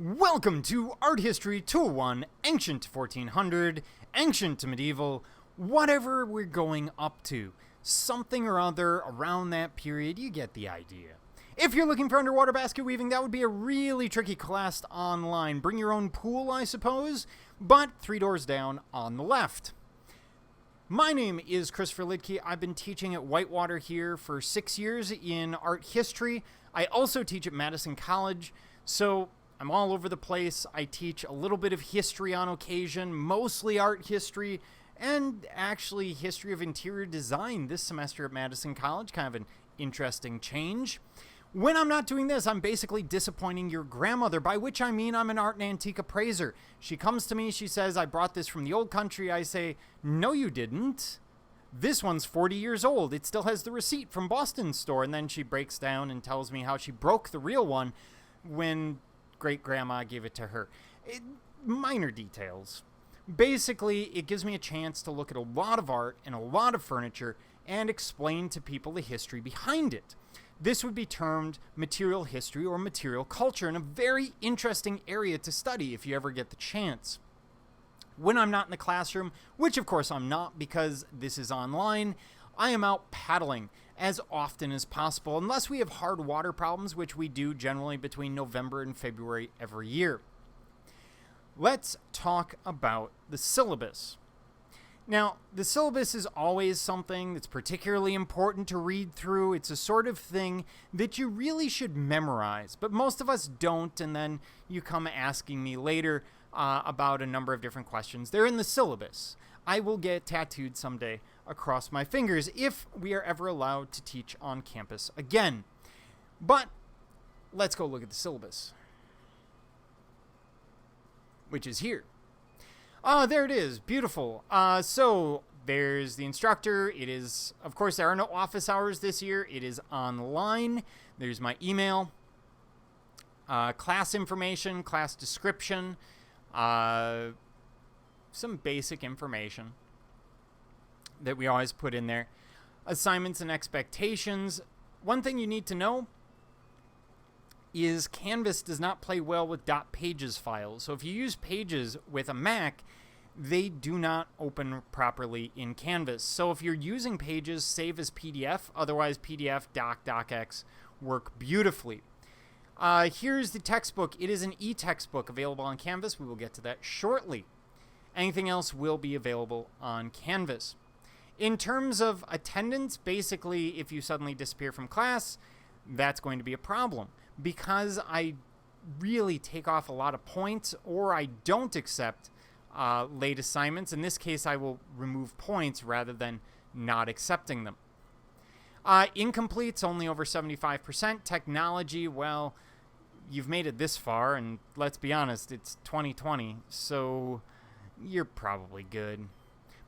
Welcome to Art History 201, Ancient to 1400, Ancient to Medieval, whatever we're going up to. Something or other around that period, you get the idea. If you're looking for underwater basket weaving, that would be a really tricky class online. Bring your own pool, I suppose, but 3 doors down on the left. My name is Christopher Lidke. I've been teaching at Whitewater here for 6 years in art history. I also teach at Madison College, so I'm all over the place. I teach a little bit of history on occasion, mostly art history, and actually history of interior design this semester at Madison College. Kind of an interesting change. When I'm not doing this, I'm basically disappointing your grandmother, by which I mean I'm an art and antique appraiser. She comes to me, she says, I brought this from the old country. I say, no, you didn't. This one's 40 years old. It still has the receipt from Boston's store. And then she breaks down and tells me how she broke the real one when great-grandma gave it to her. Minor details. Basically, it gives me a chance to look at a lot of art and a lot of furniture and explain to people the history behind it. This would be termed material history or material culture, and a very interesting area to study if you ever get the chance. When I'm not in the classroom, which of course I'm not because this is online, I am out paddling as often as possible, unless we have hard water problems, which we do generally between November and February every year. Let's talk about the syllabus. Now, the syllabus is always something that's particularly important to read through. It's a sort of thing that you really should memorize, but most of us don't, and then you come asking me later about a number of different questions. They're in the syllabus. I will get tattooed someday across my fingers if we are ever allowed to teach on campus again. But let's go look at the syllabus, which is here. There it is. Beautiful. So there's the instructor. It is, of course, there are no office hours this year. It is online. There's my email, class information, class description, some basic information that we always put in there. Assignments and expectations. One thing you need to know is Canvas does not play well with .pages files. So if you use Pages with a Mac, they do not open properly in Canvas. So if you're using Pages, save as PDF. Otherwise, PDF, docx work beautifully. Here's the textbook. It is an e-textbook available on Canvas. We will get to that shortly. Anything else will be available on Canvas. In terms of attendance, basically, if you suddenly disappear from class, that's going to be a problem. Because I really take off a lot of points, or I don't accept late assignments. In this case, I will remove points rather than not accepting them. Incomplete's only over 75%. Technology, well, you've made it this far, and let's be honest, it's 2020, so you're probably good.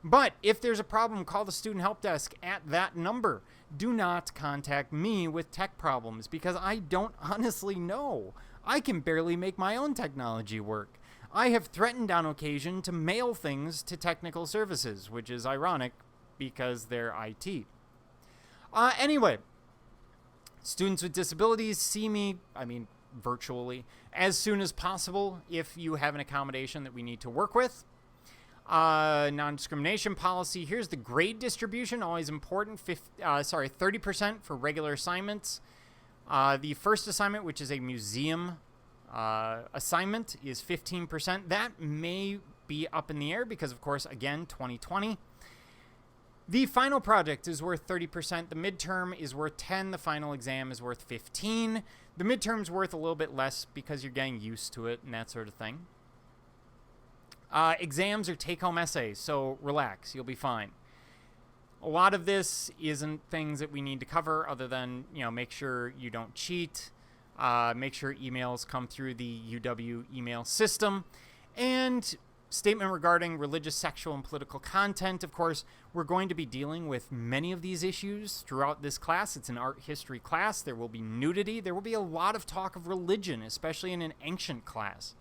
But if there's a problem, call the student help desk at that number. Do not contact me with tech problems because I don't honestly know. I can barely make my own technology work. I have threatened on occasion to mail things to technical services, which is ironic because they're IT. Anyway, students with disabilities see me, virtually, as soon as possible if you have an accommodation that we need to work with. Non-discrimination policy. Here's the grade distribution, always important. 30% for regular assignments. The first assignment, which is a museum assignment, is 15%. That may be up in the air because, of course, again, 2020. The final project is worth 30%. The midterm is worth 10. The final exam is worth 15. The midterm's worth a little bit less because you're getting used to it and that sort of thing. Exams are take-home essays, so relax, you'll be fine. A lot of this isn't things that we need to cover other than, make sure you don't cheat, make sure emails come through the UW email system, and statement regarding religious, sexual, and political content. Of course, we're going to be dealing with many of these issues throughout this class. It's an art history class. There will be nudity. There will be a lot of talk of religion, especially in an ancient class.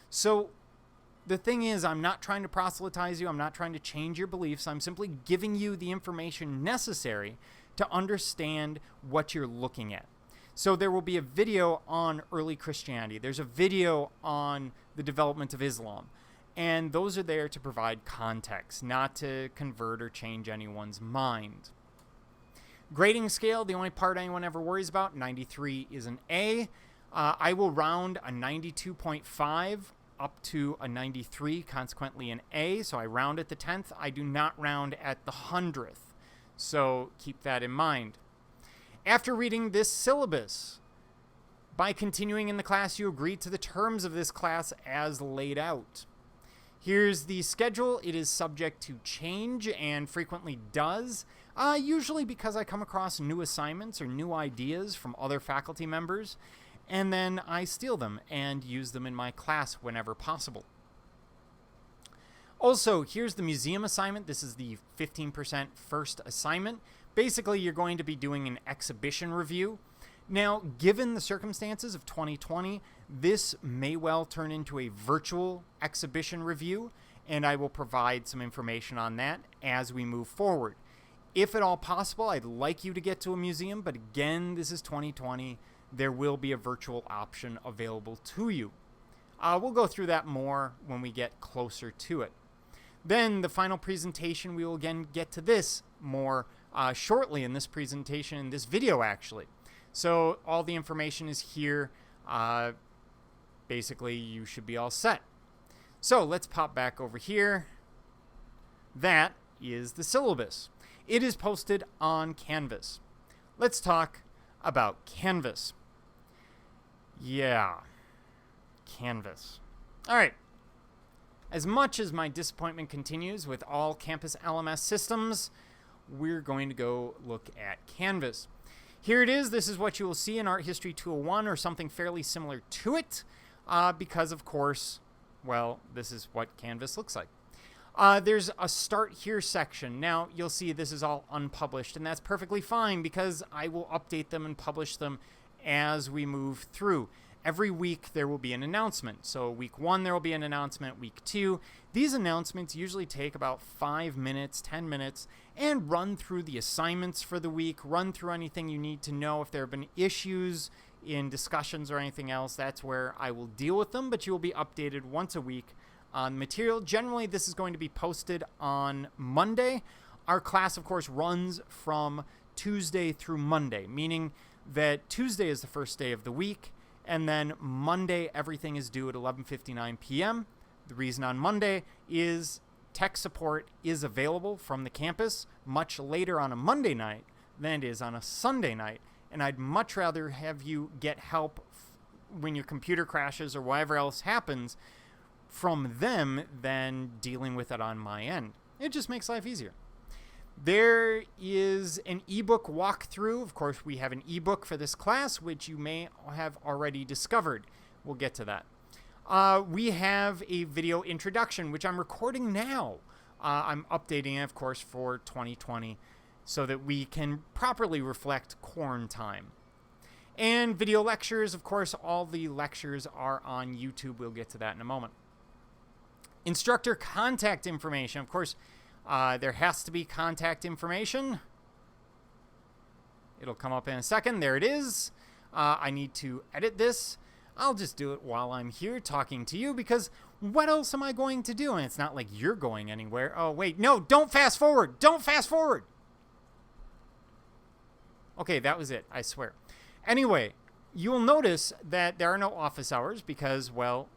So the thing is, I'm not trying to proselytize you. I'm not trying to change your beliefs. I'm simply giving you the information necessary to understand what you're looking at. So there will be a video on early Christianity. There's a video on the development of Islam. And those are there to provide context, not to convert or change anyone's mind. Grading scale, the only part anyone ever worries about, 93 is an A. I will round a 92.5 up to a 93, consequently an A. So I round at the 10th. I do not round at the 100th. So keep that in mind. After reading this syllabus, by continuing in the class, you agree to the terms of this class as laid out. Here's the schedule. It is subject to change and frequently does, usually because I come across new assignments or new ideas from other faculty members, and then I steal them and use them in my class whenever possible. Also, here's the museum assignment. This is the 15% first assignment. Basically, you're going to be doing an exhibition review. Now, given the circumstances of 2020, this may well turn into a virtual exhibition review, and I will provide some information on that as we move forward. If at all possible, I'd like you to get to a museum, but again, this is 2020. There will be a virtual option available to you. We'll go through that more when we get closer to it. Then the final presentation, we will again get to this more shortly in this presentation, in this video actually. So all the information is here. Basically, you should be all set. So let's pop back over here. That is the syllabus. It is posted on Canvas. Let's talk about Canvas. Yeah, Canvas. All right. As much as my disappointment continues with all campus LMS systems, we're going to go look at Canvas. Here it is. This is what you will see in Art History 201 or something fairly similar to it because, of course, well, this is what Canvas looks like. There's a Start Here section. Now, you'll see this is all unpublished, and that's perfectly fine because I will update them and publish them as we move through. Every week, there will be an announcement. So week 1, there will be an announcement. Week 2, these announcements usually take about 5 minutes, 10 minutes, and run through the assignments for the week, run through anything you need to know. If there have been issues in discussions or anything else, that's where I will deal with them, but you will be updated once a week on material. Generally, this is going to be posted on Monday. Our class, of course, runs from Tuesday through Monday, meaning that Tuesday is the first day of the week, and then Monday, everything is due at 11:59 p.m. The reason on Monday is tech support is available from the campus much later on a Monday night than it is on a Sunday night. And I'd much rather have you get help when your computer crashes or whatever else happens from them than dealing with it on my end. It just makes life easier. There is an ebook walkthrough. Of course, we have an ebook for this class, which you may have already discovered. We'll get to that. We have a video introduction, which I'm recording now. I'm updating it, of course, for 2020 so that we can properly reflect Corn time. And video lectures, of course, all the lectures are on YouTube. We'll get to that in a moment. Instructor contact information. Of course, there has to be contact information. It'll come up in a second. There it is. I need to edit this. I'll just do it while I'm here talking to you because what else am I going to do? And it's not like you're going anywhere. Oh, wait. No, don't fast forward. Don't fast forward. Okay, that was it. I swear. Anyway, you will notice that there are no office hours because, well,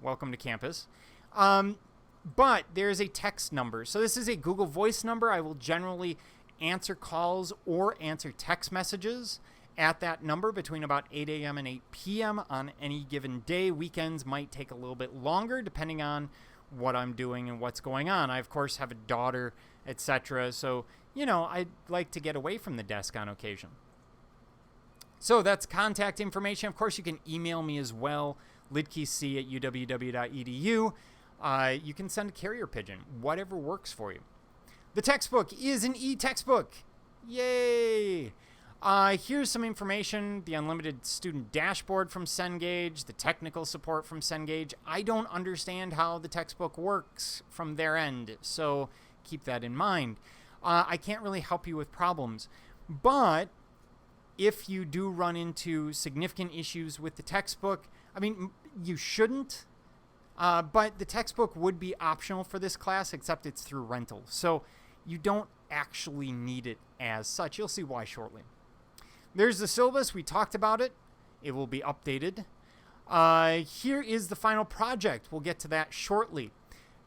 welcome to campus. But there's a text number. So this is a Google Voice number. I will generally answer calls or answer text messages at that number between about 8 a.m. and 8 p.m. on any given day. Weekends might take a little bit longer depending on what I'm doing and what's going on. I, of course, have a daughter, etc. So, you know, I'd like to get away from the desk on occasion. So that's contact information. Of course, you can email me as well, lidkeyc@uww.edu. You can send a carrier pigeon, whatever works for you. The textbook is an e-textbook. Yay! Here's some information, the unlimited student dashboard from Cengage, the technical support from Cengage. I don't understand how the textbook works from their end, so keep that in mind. I can't really help you with problems, but if you do run into significant issues with the textbook, I mean, you shouldn't, but the textbook would be optional for this class, except it's through rental. So you don't actually need it as such. You'll see why shortly. There's the syllabus. We talked about it. It will be updated. Here is the final project. We'll get to that shortly.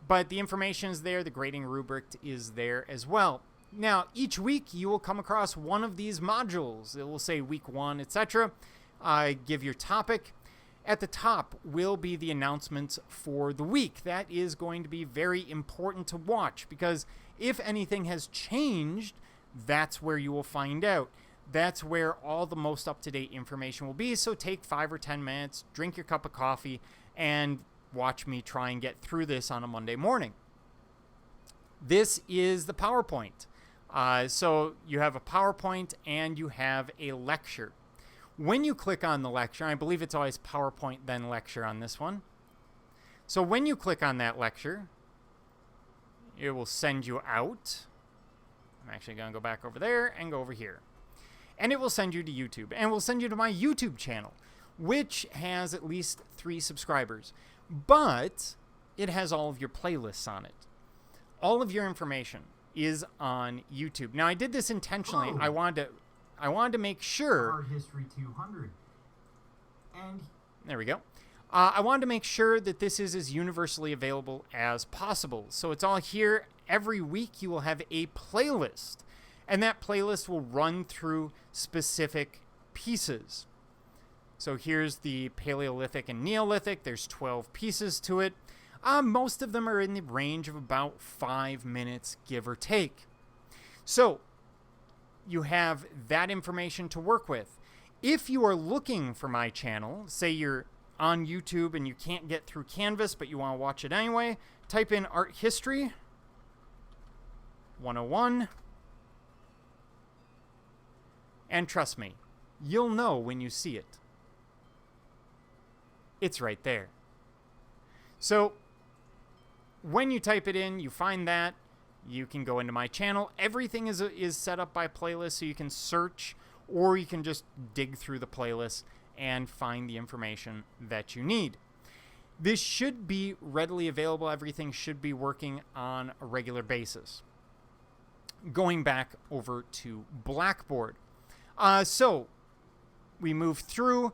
But the information is there. The grading rubric is there as well. Now, each week you will come across one of these modules. It will say week 1, etc. Give your topic. At the top will be the announcements for the week. That is going to be very important to watch because if anything has changed, that's where you will find out. That's where all the most up-to-date information will be. So take 5 or 10 minutes, drink your cup of coffee, and watch me try and get through this on a Monday morning. This is the PowerPoint. So you have a PowerPoint and you have a lecture. When you click on the lecture, I believe it's always PowerPoint then lecture on this one. So when you click on that lecture, it will send you out. I'm actually going to go back over there and go over here. And it will send you to YouTube. And it will send you to my YouTube channel, which has at least 3 subscribers. But it has all of your playlists on it. All of your information is on YouTube. Now, I did this intentionally. I wanted to make sure. Art History 200. And there we go. I wanted to make sure that this is as universally available as possible. So it's all here. Every week you will have a playlist. And that playlist will run through specific pieces. So here's the Paleolithic and Neolithic. There's 12 pieces to it. Most of them are in the range of about 5 minutes, give or take. So you have that information to work with. If you are looking for my channel, say you're on YouTube and you can't get through Canvas, but you want to watch it anyway, type in Art History 101. And trust me, you'll know when you see it. It's right there. So when you type it in, you find that. You can go into my channel. Everything is set up by playlist, so you can search or you can just dig through the playlist and find the information that you need. This should be readily available. Everything should be working on a regular basis. Going back over to Blackboard. So we move through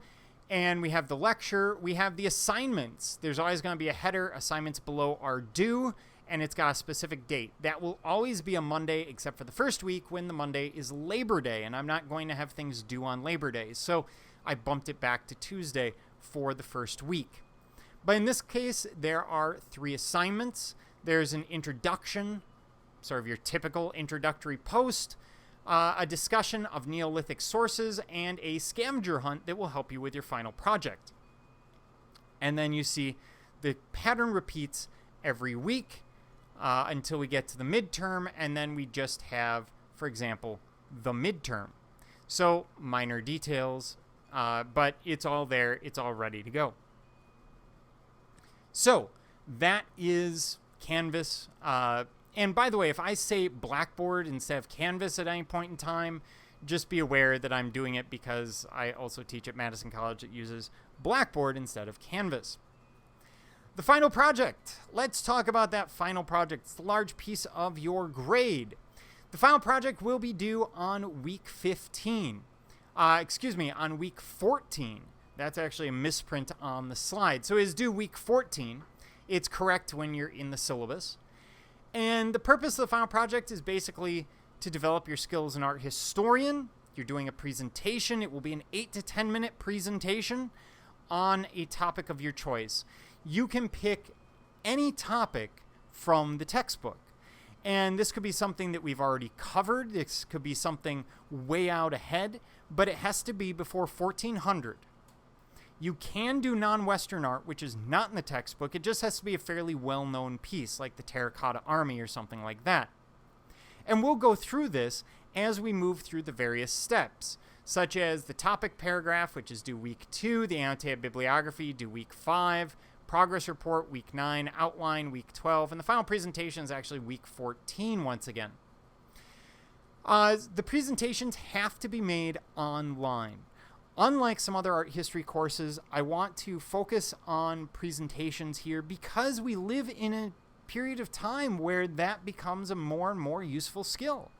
and we have the lecture. We have the assignments. There's always going to be a header. Assignments below are due, and it's got a specific date. That will always be a Monday, except for the first week when the Monday is Labor Day, and I'm not going to have things due on Labor Day. So I bumped it back to Tuesday for the first week. But in this case, there are 3 assignments. There's an introduction, sort of your typical introductory post, a discussion of Neolithic sources, and a scavenger hunt that will help you with your final project. And then you see the pattern repeats every week until we get to the midterm, and then we just have, for example, the midterm. So minor details, but it's all there. It's all ready to go. So that is Canvas. And by the way, if I say Blackboard instead of Canvas at any point in time, just be aware that I'm doing it because I also teach at Madison College that uses Blackboard instead of Canvas. The final project. Let's talk about that final project. It's a large piece of your grade. The final project will be due on week 15. On week 14. That's actually a misprint on the slide. So it is due week 14. It's correct when you're in the syllabus. And the purpose of the final project is basically to develop your skills as an art historian. You're doing a presentation. It will be an 8 to 10 minute presentation on a topic of your choice. You can pick any topic from the textbook. And this could be something that we've already covered. This could be something way out ahead, but it has to be before 1400. You can do non-Western art, which is not in the textbook. It just has to be a fairly well-known piece, like the Terracotta Army or something like that. And we'll go through this as we move through the various steps, such as the topic paragraph, which is due week 2, the annotated bibliography due week 5, progress report week 9, outline week 12, and the final presentation is actually week 14 once again. The presentations have to be made online. Unlike some other art history courses, I want to focus on presentations here because we live in a period of time where that becomes a more and more useful skill.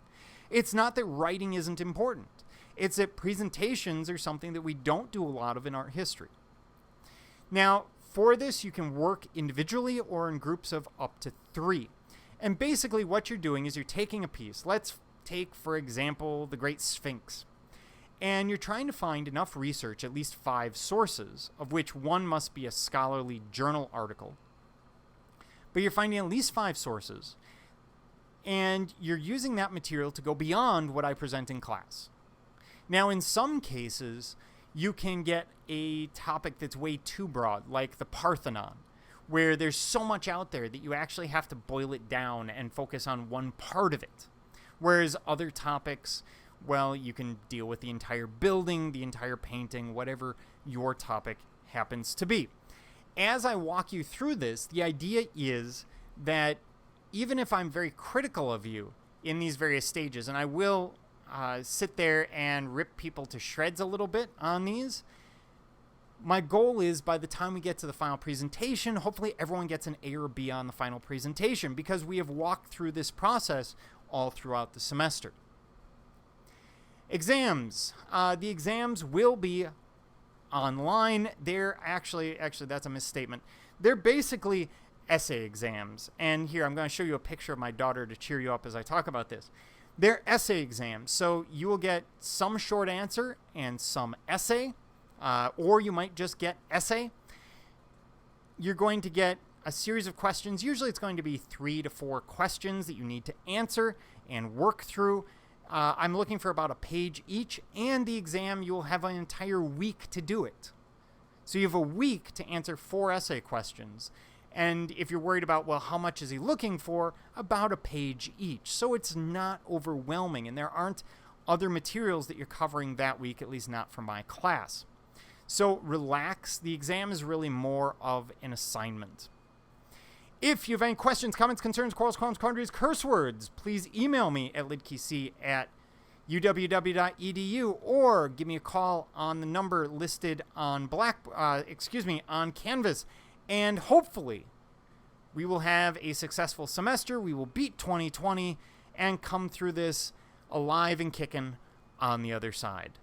It's not that writing isn't important. It's that presentations are something that we don't do a lot of in art history. Now, for this, you can work individually or in groups of up to 3. And basically what you're doing is you're taking a piece. Let's take, for example, the Great Sphinx. And you're trying to find enough research, at least 5 sources, of which one must be a scholarly journal article. But you're finding at least 5 sources, and you're using that material to go beyond what I present in class. Now, in some cases, you can get a topic that's way too broad, like the Parthenon, where there's so much out there that you actually have to boil it down and focus on one part of it. Whereas other topics, well, you can deal with the entire building, the entire painting, whatever your topic happens to be. As I walk you through this, the idea is that even if I'm very critical of you in these various stages, and I will sit there and rip people to shreds a little bit on these, my goal is by the time we get to the final presentation, hopefully everyone gets an A or B on the final presentation because we have walked through this process all throughout the semester. Exams. The exams will be online. They're actually that's a misstatement. They're basically essay exams. And here, I'm going to show you a picture of my daughter to cheer you up as I talk about this. They're essay exams. So you will get some short answer and some essay, or you might just get essay. You're going to get a series of questions. Usually it's going to be 3 to 4 questions that you need to answer and work through. I'm looking for about a page each, and the exam, you will have an entire week to do it. So you have a week to answer 4 essay questions. And if you're worried about, well, how much is he looking for? About a page each. So it's not overwhelming, and there aren't other materials that you're covering that week, at least not for my class. So relax. The exam is really more of an assignment. If you have any questions, comments, concerns, quarrels, qualms, quandaries, curse words, please email me at lidkc@uww.edu or give me a call on the number listed on on Canvas. And hopefully we will have a successful semester. We will beat 2020 and come through this alive and kicking on the other side.